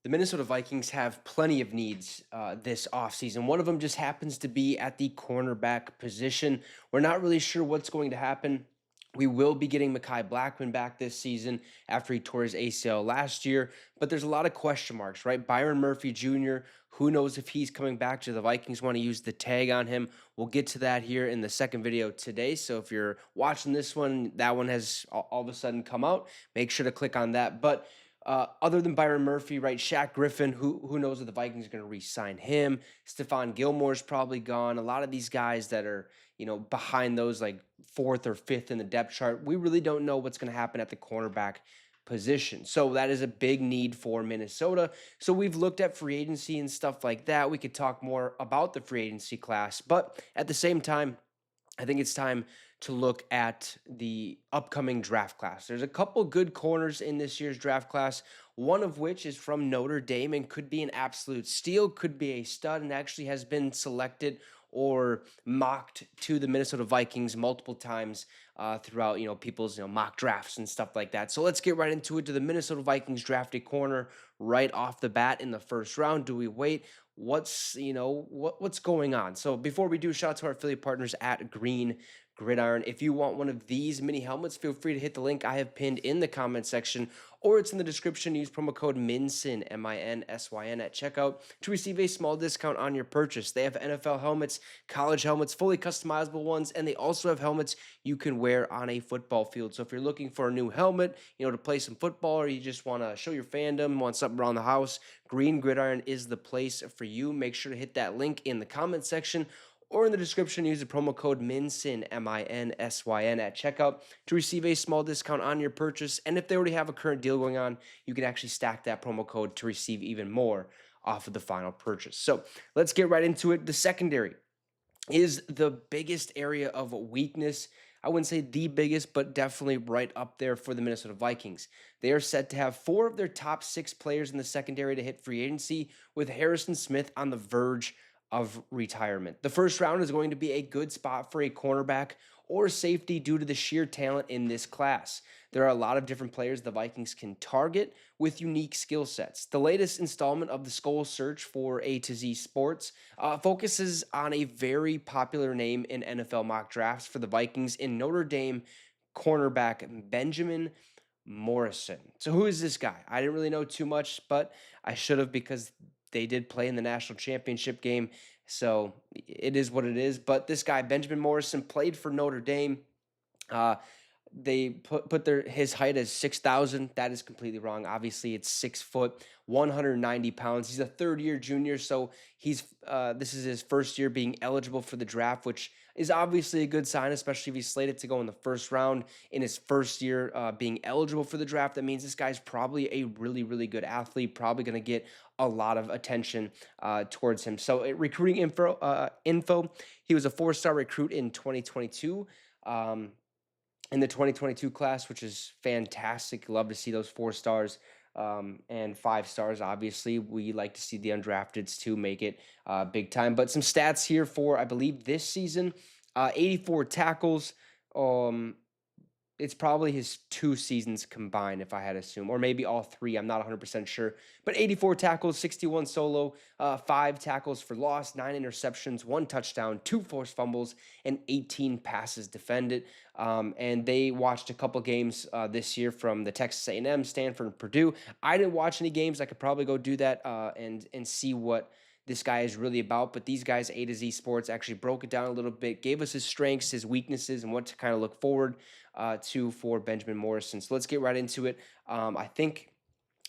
The Minnesota Vikings have plenty of needs this offseason. One of them just happens to be at the cornerback position. We're not really sure what's going to happen. We will be getting Mekhi Blackman back this season after he tore his ACL last year, but there's a lot of question marks, right? Byron Murphy Jr., who knows if he's coming back? Do the Vikings want to use the tag on him? We'll get to that here in the second video today. So if you're watching this one, that one has all of a sudden come out. Make sure to click on that. But other than Byron Murphy, right? Shaq Griffin, who knows if the Vikings are going to re-sign him? Stephon Gilmore's probably gone. A lot of these guys that are, behind those like fourth or fifth in the depth chart, we really don't know what's going to happen at the cornerback position. So that is a big need for Minnesota. So we've looked at free agency and stuff like that. We could talk more about the free agency class, but at the same time, I think it's time to look at the upcoming draft class. There's a couple good corners in this year's draft class, one of which is from Notre Dame and could be an absolute steal, could be a stud, and actually has been selected or mocked to the Minnesota Vikings multiple times throughout people's mock drafts and stuff like that. So let's get right into it. To the Minnesota Vikings draft a corner right off the bat in the first round? Do we wait? What's going on? So before we do, shout out to our affiliate partners at Green Gridiron. If you want one of these mini helmets, feel free to hit the link I have pinned in the comment section, or it's in the description. Use promo code MINSYN, MINSYN, at checkout to receive a small discount on your purchase. They have NFL helmets, college helmets, fully customizable ones, and they also have helmets you can wear on a football field. So if you're looking for a new helmet, to play some football, or you just want to show your fandom, want something around the house, Green Gridiron is the place for you. Make sure to hit that link in the comment section or in the description. Use the promo code MINSYN, MINSYN, at checkout to receive a small discount on your purchase. And if they already have a current deal going on, you can actually stack that promo code to receive even more off of the final purchase. So let's get right into it. The secondary is the biggest area of weakness. I wouldn't say the biggest, but definitely right up there for the Minnesota Vikings. They are set to have 4 of their top 6 players in the secondary to hit free agency, with Harrison Smith on the verge of retirement. The first round is going to be a good spot for a cornerback or safety due to the sheer talent in this class. There are a lot of different players the Vikings can target with unique skill sets. The latest installment of the Skull Search for A to Z Sports focuses on a very popular name in NFL mock drafts for the Vikings in Notre Dame cornerback Benjamin Morrison. So who is this guy? I didn't really know too much, but I should have, because they did play in the national championship game. So it is what it is. But this guy, Benjamin Morrison, played for Notre Dame. They put his height as 6'0". That is completely wrong. Obviously, it's 6 foot, 190 pounds. He's a third-year junior, so this is his first year being eligible for the draft, which is obviously a good sign, especially if he's slated to go in the first round in his first year being eligible for the draft. That means this guy's probably a really, really good athlete, probably going to get a lot of attention towards him. So recruiting info, he was a 4-star recruit in 2022. In the 2022 class, which is fantastic. Love to see those 4 stars and 5 stars. Obviously, we like to see the undrafteds too make it big time. But some stats here for, I believe, this season: 84 tackles. It's probably his 2 seasons combined, if I had to assume, or maybe all 3. I'm not 100% sure. But 84 tackles, 61 solo, 5 tackles for loss, 9 interceptions, 1 touchdown, 2 forced fumbles, and 18 passes defended. And they watched a couple games this year from the Texas A&M, Stanford, and Purdue. I didn't watch any games. I could probably go do that and see what this guy is really about. But these guys, A to Z Sports, actually broke it down a little bit, gave us his strengths, his weaknesses, and what to kind of look forward to for Benjamin Morrison. So let's get right into it. I think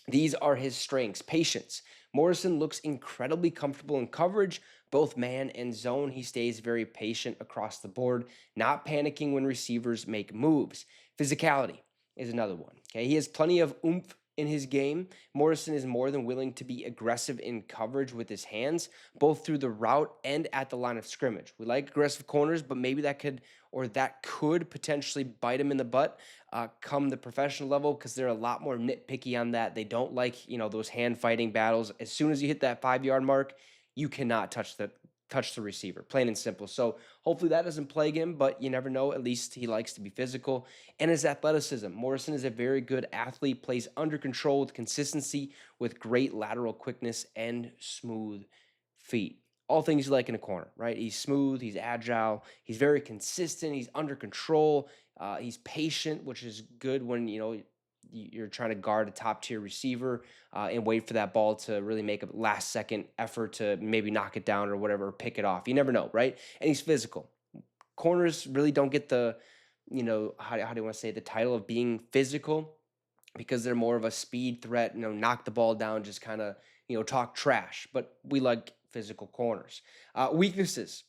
these are his strengths. Patience. Morrison looks incredibly comfortable in coverage, both man and zone. He stays very patient across the board, not panicking when receivers make moves. Physicality is another one. Okay, he has plenty of oomph in his game. Morrison is more than willing to be aggressive in coverage with his hands, both through the route and at the line of scrimmage. We like aggressive corners, but maybe that could potentially bite him in the butt come the professional level, because they're a lot more nitpicky on that. They don't like, those hand fighting battles. As soon as you hit that 5-yard mark, you cannot touch touch the receiver, plain and simple. So hopefully that doesn't plague him, but you never know. At least he likes to be physical. And his athleticism. Morrison is a very good athlete, plays under control with consistency, with great lateral quickness and smooth feet. All things you like in a corner, right? He's smooth, he's agile, he's very consistent, he's under control, he's patient, which is good when you're trying to guard a top tier receiver and wait for that ball to really make a last second effort to maybe knock it down or whatever, or pick it off. You never know, right? And he's physical. Corners really don't get the, how do you want to say, the title of being physical because they're more of a speed threat, knock the ball down, just kind of, talk trash. But we like physical corners. Weaknesses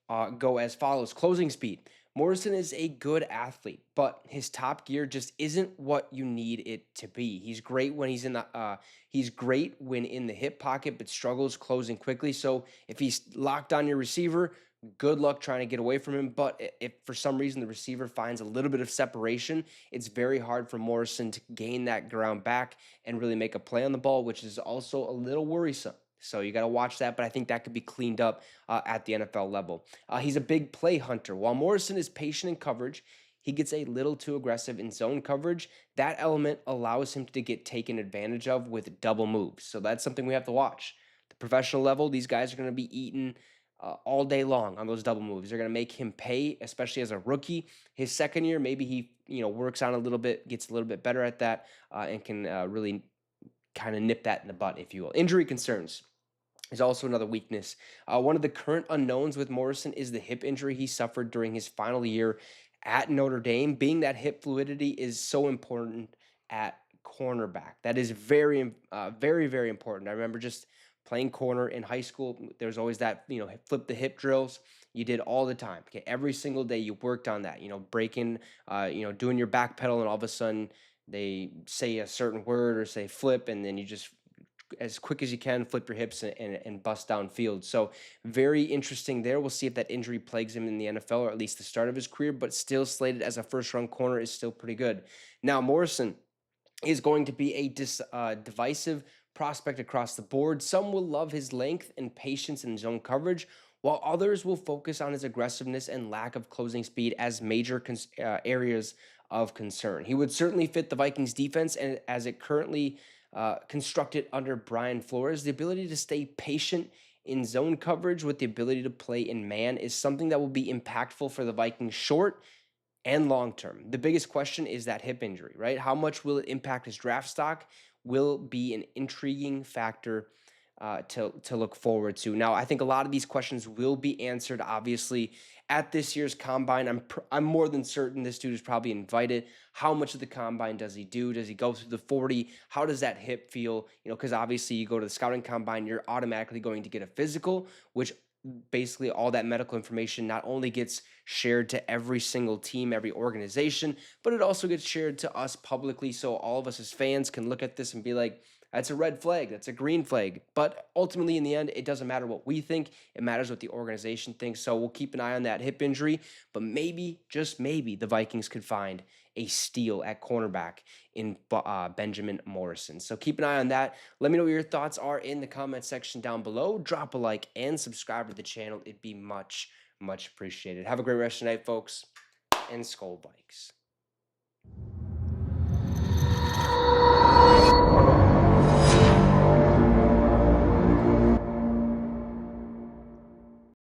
go as follows. Closing speed. Morrison is a good athlete, but his top gear just isn't what you need it to be. He's great when he's great when in the hip pocket, but struggles closing quickly. So if he's locked on your receiver, good luck trying to get away from him. But if for some reason the receiver finds a little bit of separation, it's very hard for Morrison to gain that ground back and really make a play on the ball, which is also a little worrisome. So you got to watch that, but I think that could be cleaned up at the NFL level. He's a big play hunter. While Morrison is patient in coverage, he gets a little too aggressive in zone coverage. That element allows him to get taken advantage of with double moves. So that's something we have to watch. The professional level, these guys are going to be eating all day long on those double moves. They're going to make him pay, especially as a rookie. His second year, maybe he works on a little bit, gets a little bit better at that, and can really kind of nip that in the butt, if you will. Injury concerns is also another weakness. One of the current unknowns with Morrison is the hip injury he suffered during his final year at Notre Dame. Being that hip fluidity is so important at cornerback. That is very, very, very important. I remember just playing corner in high school. There was always that, flip the hip drills. You did all the time. Okay, every single day you worked on that. Breaking, doing your back pedal, and all of a sudden they say a certain word or say flip, and then you just as quick as you can, flip your hips and bust downfield. So very interesting there. We'll see if that injury plagues him in the NFL, or at least the start of his career, but still slated as a first-round corner is still pretty good. Now, Morrison is going to be a divisive prospect across the board. Some will love his length and patience in zone coverage, while others will focus on his aggressiveness and lack of closing speed as major areas of concern. He would certainly fit the Vikings defense, and as it currently constructed under Brian Flores, the ability to stay patient in zone coverage with the ability to play in man is something that will be impactful for the Vikings short and long term. The biggest question is that hip injury, right? How much will it impact his draft stock? Will be an intriguing factor to look forward to. Now, I think a lot of these questions will be answered, obviously, at this year's combine. I'm more than certain this dude is probably invited. How much of the combine does he do? Does he go through the 40? How does that hip feel? Because obviously you go to the scouting combine, you're automatically going to get a physical, which basically all that medical information not only gets shared to every single team, every organization, but it also gets shared to us publicly. So all of us as fans can look at this and be like, that's a red flag. That's a green flag. But ultimately, in the end, it doesn't matter what we think. It matters what the organization thinks. So we'll keep an eye on that hip injury. But maybe, just maybe, the Vikings could find a steal at cornerback in Benjamin Morrison. So keep an eye on that. Let me know what your thoughts are in the comment section down below. Drop a like and subscribe to the channel. It'd be much, much appreciated. Have a great rest of the night, folks. And Skull Vikes.